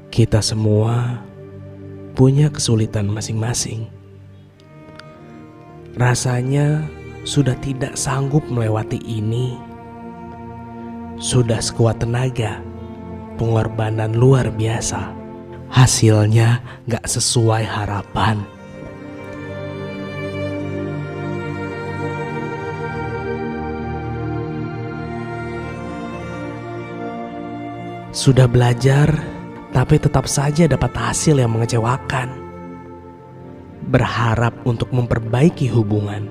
Kita semua punya kesulitan masing-masing. Rasanya sudah tidak sanggup melewati ini. Sudah sekuat tenaga, pengorbanan luar biasa. Hasilnya gak sesuai harapan. Sudah belajar, tapi tetap saja dapat hasil yang mengecewakan. Berharap untuk memperbaiki hubungan,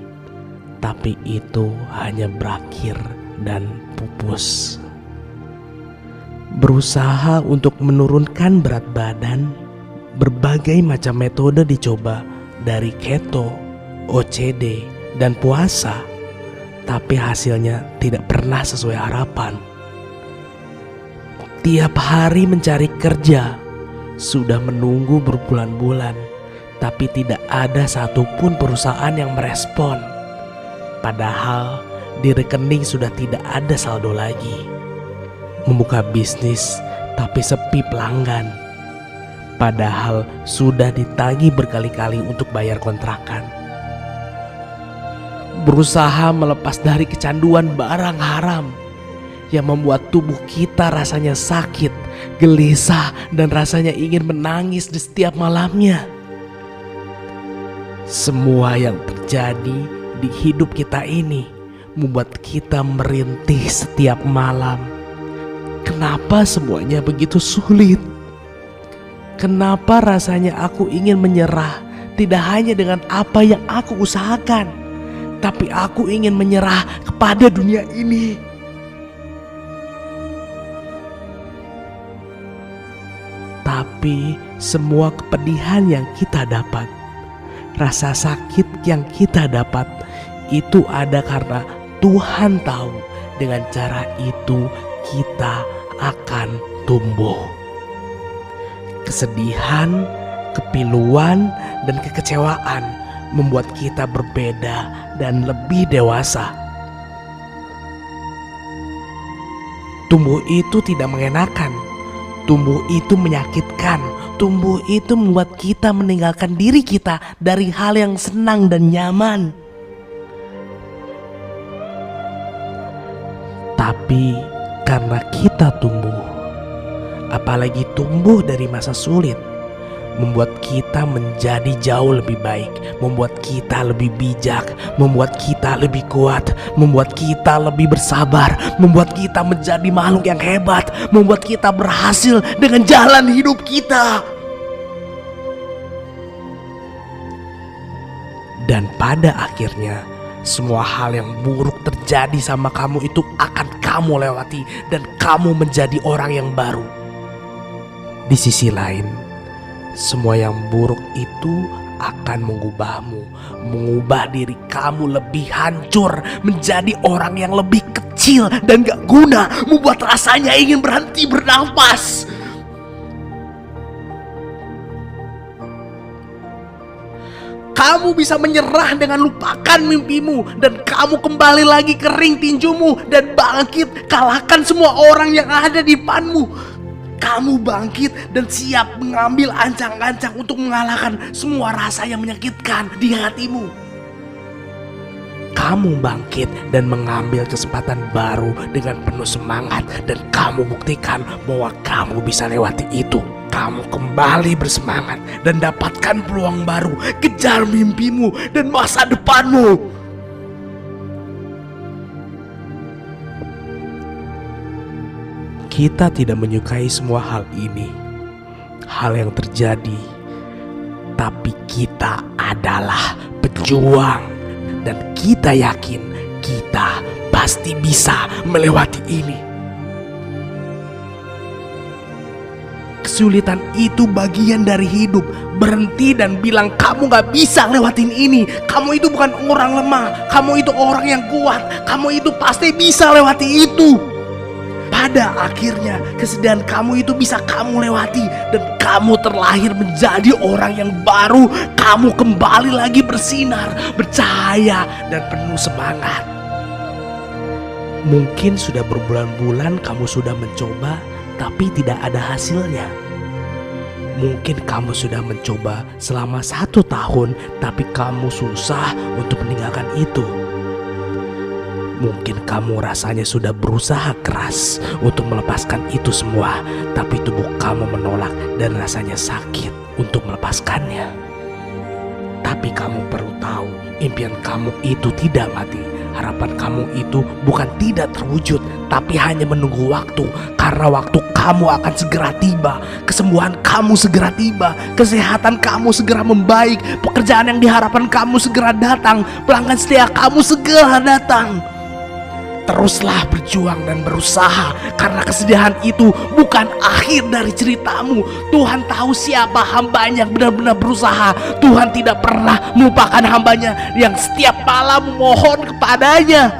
tapi itu hanya berakhir dan pupus. Berusaha untuk menurunkan berat badan, berbagai macam metode dicoba dari keto, OCD, dan puasa, tapi hasilnya tidak pernah sesuai harapan. Tiap hari mencari kerja, sudah menunggu berbulan-bulan, tapi tidak ada satupun perusahaan yang merespon. Padahal di rekening sudah tidak ada saldo lagi. Membuka bisnis, tapi sepi pelanggan. Padahal sudah ditagih berkali-kali untuk bayar kontrakan. Berusaha melepas dari kecanduan barang haram yang membuat tubuh kita rasanya sakit, gelisah, dan rasanya ingin menangis di setiap malamnya. Semua yang terjadi di hidup kita ini membuat kita merintih setiap malam. Kenapa semuanya begitu sulit? Kenapa rasanya aku ingin menyerah, tidak hanya dengan apa yang aku usahakan, tapi aku ingin menyerah kepada dunia ini. Tapi semua kepedihan yang kita dapat, rasa sakit yang kita dapat, itu ada karena Tuhan tahu dengan cara itu kita akan tumbuh. Kesedihan, kepiluan, dan kekecewaan membuat kita berbeda dan lebih dewasa. Tumbuh itu tidak mengenakan. Tumbuh itu menyakitkan. Tumbuh itu membuat kita meninggalkan diri kita dari hal yang senang dan nyaman. Tapi karena kita tumbuh, apalagi tumbuh dari masa sulit, membuat kita menjadi jauh lebih baik, membuat kita lebih bijak, membuat kita lebih kuat, membuat kita lebih bersabar, membuat kita menjadi makhluk yang hebat, membuat kita berhasil dengan jalan hidup kita. Dan pada akhirnya, semua hal yang buruk terjadi sama kamu itu akan kamu lewati dan kamu menjadi orang yang baru. Di sisi lain, semua yang buruk itu akan mengubahmu, mengubah diri kamu lebih hancur, menjadi orang yang lebih kecil dan gak guna, membuat rasanya ingin berhenti bernafas. Kamu bisa menyerah dengan lupakan mimpimu, dan kamu kembali lagi ke ring tinjumu dan bangkit, kalahkan semua orang yang ada di depanmu. Kamu bangkit dan siap mengambil ancang-ancang untuk mengalahkan semua rasa yang menyakitkan di hatimu. Kamu bangkit dan mengambil kesempatan baru dengan penuh semangat, dan kamu buktikan bahwa kamu bisa lewati itu. Kamu kembali bersemangat dan dapatkan peluang baru, kejar mimpimu dan masa depanmu. Kita tidak menyukai semua hal ini, hal yang terjadi, tapi kita adalah pejuang, dan kita yakin kita pasti bisa melewati ini. Kesulitan itu bagian dari hidup. Berhenti dan bilang kamu gak bisa lewatin ini. Kamu itu bukan orang lemah, kamu itu orang yang kuat. Kamu itu pasti bisa lewati itu. Pada akhirnya kesedihan kamu itu bisa kamu lewati, dan kamu terlahir menjadi orang yang baru. Kamu kembali lagi bersinar, bercahaya, dan penuh semangat. Mungkin sudah berbulan-bulan kamu sudah mencoba, tapi tidak ada hasilnya. Mungkin kamu sudah mencoba selama 1 tahun, tapi kamu susah untuk meninggalkan itu. Mungkin kamu rasanya sudah berusaha keras untuk melepaskan itu semua, tapi tubuh kamu menolak dan rasanya sakit untuk melepaskannya. Tapi kamu perlu tahu, impian kamu itu tidak mati. Harapan kamu itu bukan tidak terwujud, tapi hanya menunggu waktu. Karena waktu kamu akan segera tiba, kesembuhan kamu segera tiba, kesehatan kamu segera membaik, pekerjaan yang diharapkan kamu segera datang, pelanggan setia kamu segera datang. Teruslah berjuang dan berusaha, karena kesedihan itu bukan akhir dari ceritamu. Tuhan tahu siapa hambanya yang benar-benar berusaha. Tuhan tidak pernah melupakan hambanya yang setiap malam memohon kepadanya.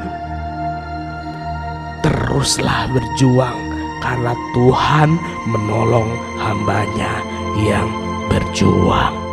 Teruslah berjuang, karena Tuhan menolong hambanya yang berjuang.